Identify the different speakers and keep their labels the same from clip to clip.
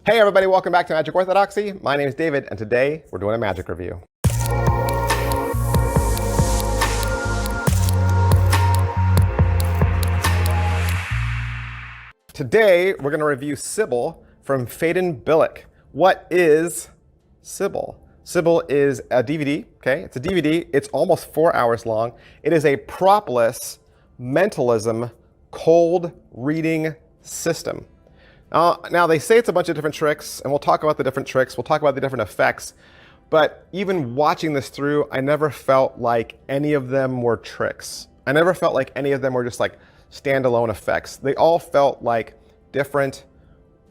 Speaker 1: Hey everybody, welcome back to Magic Orthodoxy. My name is David, and today we're doing a magic review. Today we're going to review Sibyl from Phedon Bilek. What is Sibyl? Sibyl is a DVD, okay? It's a DVD. It's almost 4 hours long. It is a propless mentalism cold reading system. Now they say it's a bunch of different tricks, and we'll talk about the different tricks. We'll talk about the different effects. But even watching this through, I never felt like any of them were tricks. I never felt like any of them were just like standalone effects. They all felt like different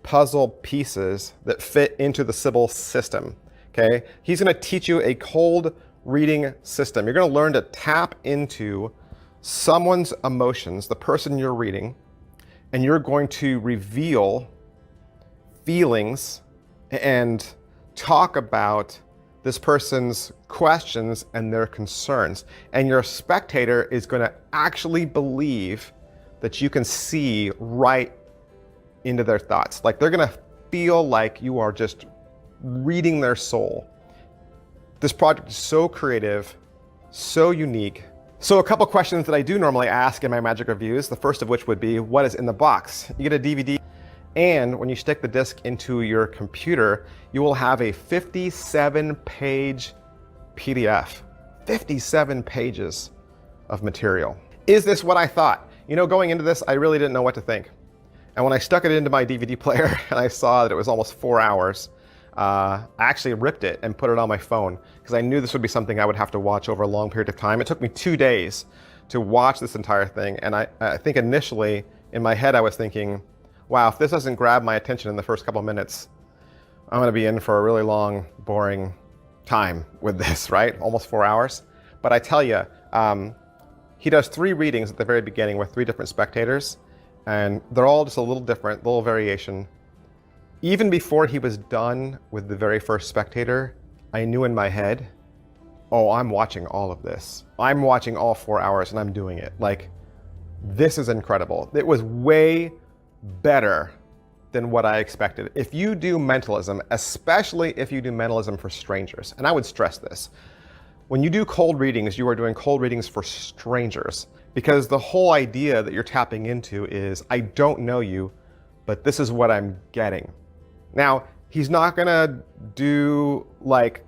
Speaker 1: puzzle pieces that fit into the Sibyl system. Okay, he's going to teach you a cold reading system. You're going to learn to tap into someone's emotions, the person you're reading, and you're going to reveal feelings and talk about this person's questions and their concerns. And your spectator is going to actually believe that you can see right into their thoughts. Like they're going to feel like you are just reading their soul. This project is so creative, so unique. So a couple questions that I do normally ask in my magic reviews, the first of which would be, what is in the box? You get a DVD, and when you stick the disc into your computer, you will have a 57-page PDF. 57 pages of material. Is this what I thought? You know, going into this, I really didn't know what to think. And when I stuck it into my DVD player and I saw that it was almost 4 hours, I actually ripped it and put it on my phone because I knew this would be something I would have to watch over a long period of time. It took me 2 days to watch this entire thing. And I think initially in my head, I was thinking, wow, if this doesn't grab my attention in the first couple of minutes, I'm going to be in for a really long, boring time with this, right? Almost 4 hours. But I tell you, he does 3 readings at the very beginning with 3 different spectators. And they're all just a little different, little variation. Even before he was done with the very first spectator, I knew in my head, oh, I'm watching all of this. I'm watching all 4 hours and I'm doing it. Like, this is incredible. It was way better than what I expected. If you do mentalism, especially if you do mentalism for strangers, and I would stress this, when you do cold readings, you are doing cold readings for strangers. Because the whole idea that you're tapping into is, I don't know you, but this is what I'm getting. Now, he's not gonna do like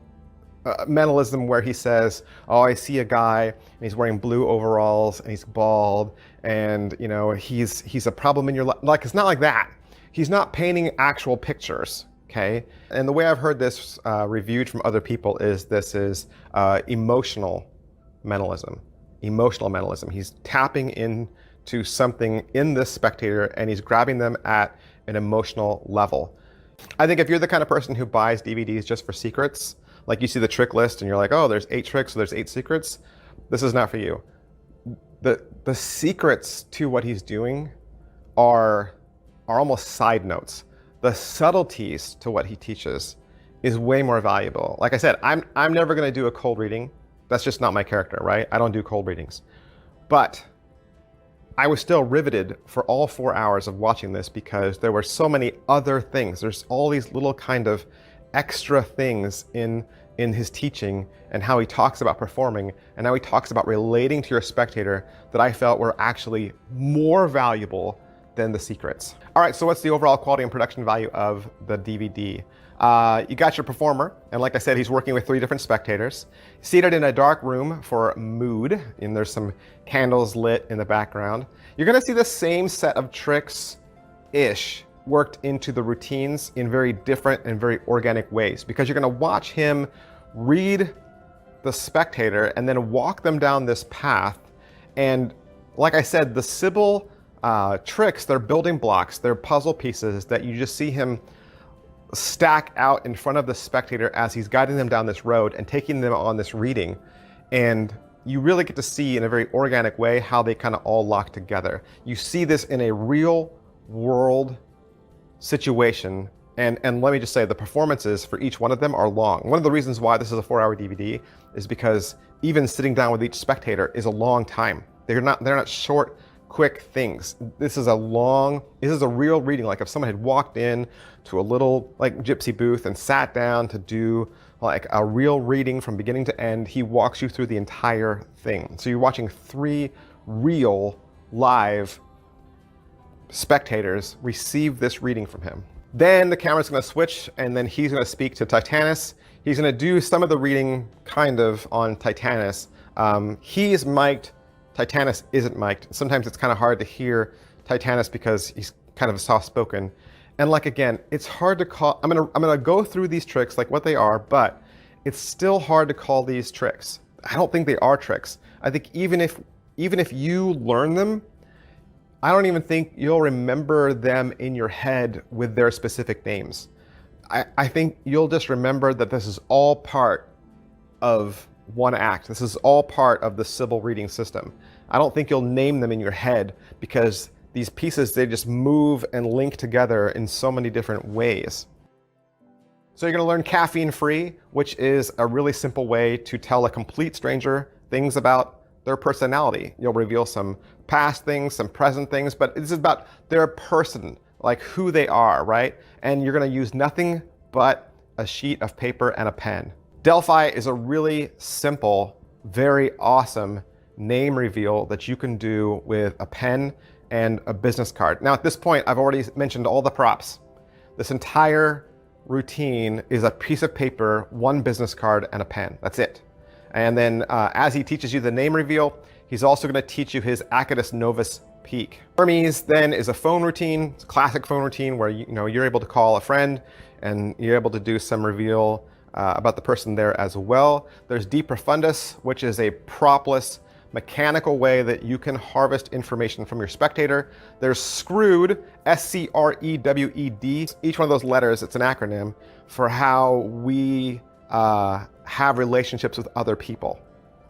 Speaker 1: mentalism where he says, oh, I see a guy and he's wearing blue overalls and he's bald and you know he's a problem in your life. Like, it's not like that. He's not painting actual pictures, okay? And the way I've heard this reviewed from other people is this is emotional mentalism. Emotional mentalism. He's tapping into something in this spectator and he's grabbing them at an emotional level. I think if you're the kind of person who buys DVDs just for secrets, like you see the trick list and you're like, oh, there's 8 tricks, so there's 8 secrets, this is not for you. The secrets to what he's doing are almost side notes. The subtleties to what he teaches is way more valuable. Like I said, I'm never going to do a cold reading. That's just not my character, right? I don't do cold readings. But I was still riveted for all 4 hours of watching this because there were so many other things. There's all these little kind of extra things in his teaching and how he talks about performing and how he talks about relating to your spectator that I felt were actually more valuable than the secrets. All right, so what's the overall quality and production value of the DVD? You got your performer, and like I said, he's working with 3 different spectators. Seated in a dark room for mood, and there's some candles lit in the background. You're gonna see the same set of tricks-ish worked into the routines in very different and very organic ways, because you're gonna watch him read the spectator and then walk them down this path. And like I said, the Sibyl tricks, they're building blocks, they're puzzle pieces that you just see him stack out in front of the spectator as he's guiding them down this road and taking them on this reading. And you really get to see in a very organic way how they kind of all lock together. You see this in a real world situation. And let me just say, the performances for each one of them are long. One of the reasons why this is a 4-hour DVD is because even sitting down with each spectator is a long time. They're not short, quick things. This is a real reading. Like if someone had walked in to a little like gypsy booth and sat down to do like a real reading from beginning to end, he walks you through the entire thing. So you're watching 3 real live spectators receive this reading from him. Then the camera's going to switch, and then he's going to speak to Titanus. He's going to do some of the reading kind of on Titanus. He is mic'd, Titanus isn't mic'd. Sometimes it's kind of hard to hear Titanus because he's kind of soft-spoken. And like, again, it's hard to call, I'm gonna go through these tricks like what they are, but it's still hard to call these tricks. I don't think they are tricks. I think even if you learn them, I don't even think you'll remember them in your head with their specific names. I think you'll just remember that this is all part of one act. This is all part of the Sibyl reading system. I don't think you'll name them in your head because these pieces, they just move and link together in so many different ways. So you're going to learn caffeine free, which is a really simple way to tell a complete stranger things about their personality. You'll reveal some past things, some present things, but this is about their person, like who they are, right? And you're going to use nothing but a sheet of paper and a pen. Delphi is a really simple, very awesome name reveal that you can do with a pen and a business card. Now at this point, I've already mentioned all the props. This entire routine is a piece of paper, 1 business card, and a pen. That's it. And then as he teaches you the name reveal, he's also going to teach you his Acatus Novus Peak. Hermes then is a phone routine. It's a classic phone routine where you're able to call a friend and you're able to do some reveal about the person there as well. There's De Profundis, which is a propless, mechanical way that you can harvest information from your spectator. There's Screwed, S-C-R-E-W-E-D. Each one of those letters, it's an acronym for how we have relationships with other people.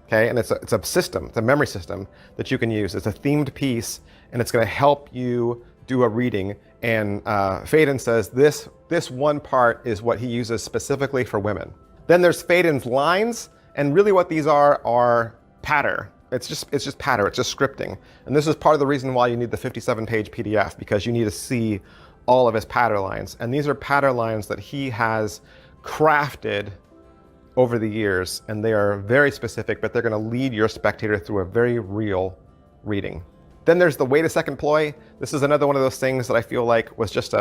Speaker 1: Okay, and it's a system, it's a memory system that you can use. It's a themed piece, and it's going to help you do a reading. And Phedon says this one part is what he uses specifically for women. Then there's Phedon's lines, and really what these are patter. It's just patter, it's just scripting. And this is part of the reason why you need the 57-page PDF, because you need to see all of his patter lines. And these are patter lines that he has crafted over the years, and they are very specific, but they're going to lead your spectator through a very real reading. Then there's the wait a second ploy. This is another one of those things that I feel like was just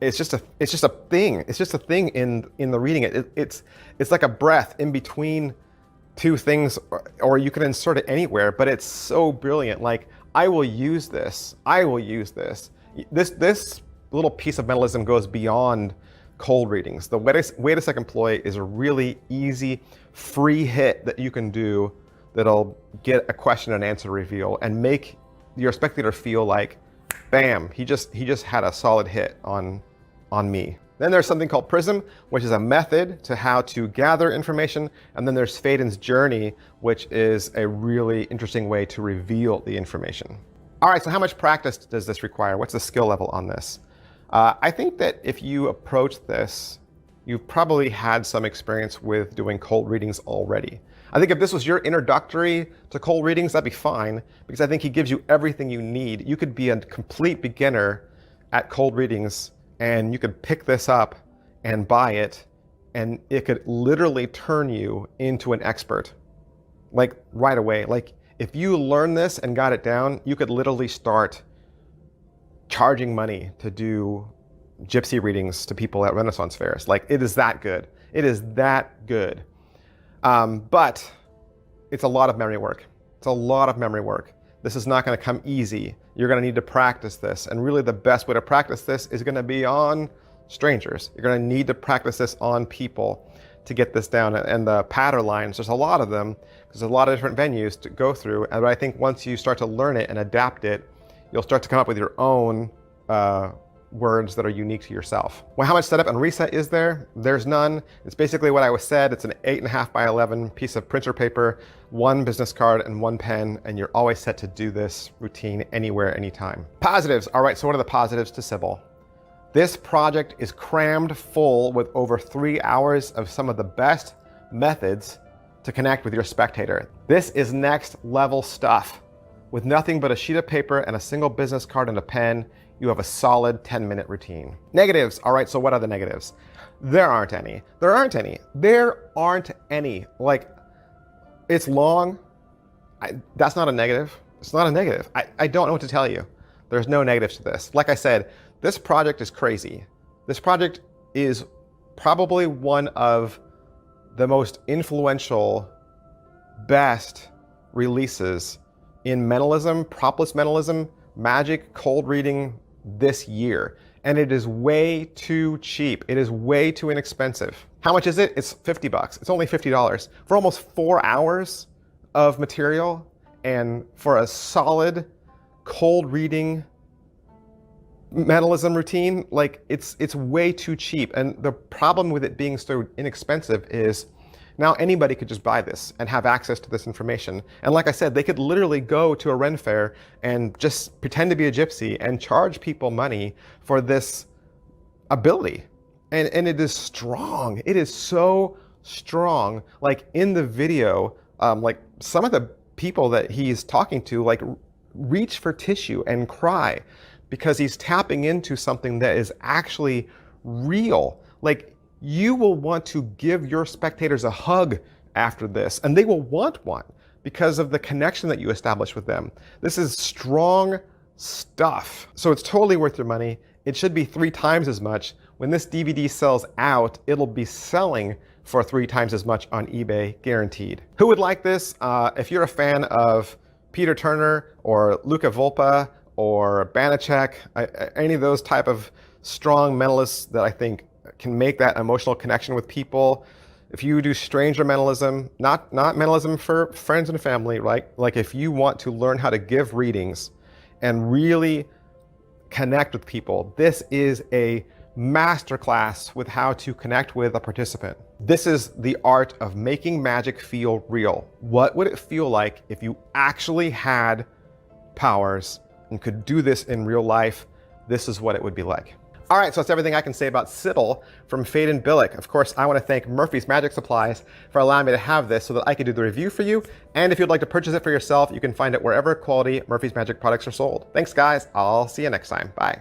Speaker 1: it's just a thing. It's just a thing in the reading. It's like a breath in between 2 things, or you can insert it anywhere, but it's so brilliant. Like, I will use this. This little piece of mentalism goes beyond cold readings. The wait a second ploy is a really easy, free hit that you can do that'll get a question and answer reveal and make your spectator feel like, bam, he just had a solid hit on me. Then there's something called Prism, which is a method to how to gather information. And then there's Phedon's Journey, which is a really interesting way to reveal the information. All right, so how much practice does this require? What's the skill level on this? I think that if you approach this, you've probably had some experience with doing cold readings already. I think if this was your introductory to cold readings, that'd be fine, because I think he gives you everything you need. You could be a complete beginner at cold readings, and you could pick this up and buy it, and it could literally turn you into an expert, like right away. Like if you learn this and got it down, you could literally start charging money to do gypsy readings to people at Renaissance fairs. Like, it is that good. It is that good. But it's a lot of memory work. It's a lot of memory work. This is not going to come easy. You're going to need to practice this. And really the best way to practice this is going to be on strangers. You're going to need to practice this on people to get this down. And the patter lines, there's a lot of them, because there's a lot of different venues to go through. And I think once you start to learn it and adapt it, you'll start to come up with your own words that are unique to yourself. Well, how much setup and reset is there? There's none. It's basically what I was said. It's an 8.5 by 11 piece of printer paper, 1 business card and 1 pen, and you're always set to do this routine anywhere, anytime. Positives. All right, so what are the positives to Sibyl? This project is crammed full with over 3 hours of some of the best methods to connect with your spectator. This is next level stuff. With nothing but a sheet of paper and a single business card and a pen, you have a solid 10-minute routine. Negatives. All right, so what are the negatives? There aren't any. There aren't any. There aren't any. Like, it's long. That's not a negative. It's not a negative. I don't know what to tell you. There's no negatives to this. Like I said, this project is crazy. This project is probably one of the most influential, best releases in mentalism, propolis mentalism, magic, cold reading this year. And it is way too cheap. It is way too inexpensive. How much is it? It's 50 bucks. It's only $50 for almost 4 hours of material and for a solid cold reading mentalism routine. Like, it's way too cheap. And the problem with it being so inexpensive is now anybody could just buy this and have access to this information. And like I said, they could literally go to a Ren fair and just pretend to be a gypsy and charge people money for this ability. And it is strong. It is so strong. Like in the video, like some of the people that he's talking to, like, reach for tissue and cry because he's tapping into something that is actually real. Like, you will want to give your spectators a hug after this, and they will want one because of the connection that you establish with them. This is strong stuff. So it's totally worth your money. It should be 3 times as much. When this DVD sells out, it'll be selling for 3 times as much on eBay, guaranteed. Who would like this? If you're a fan of Peter Turner or Luca Volpa or Banachek, any of those type of strong mentalists that I think can make that emotional connection with people. If you do stranger mentalism, not mentalism for friends and family, right? Like if you want to learn how to give readings and really connect with people, this is a masterclass with how to connect with a participant. This is the art of making magic feel real. What would it feel like if you actually had powers and could do this in real life? This is what it would be like. All right, so that's everything I can say about Sibyl from Phedon Bilek. Of course, I want to thank Murphy's Magic Supplies for allowing me to have this so that I could do the review for you. And if you'd like to purchase it for yourself, you can find it wherever quality Murphy's Magic products are sold. Thanks, guys. I'll see you next time. Bye.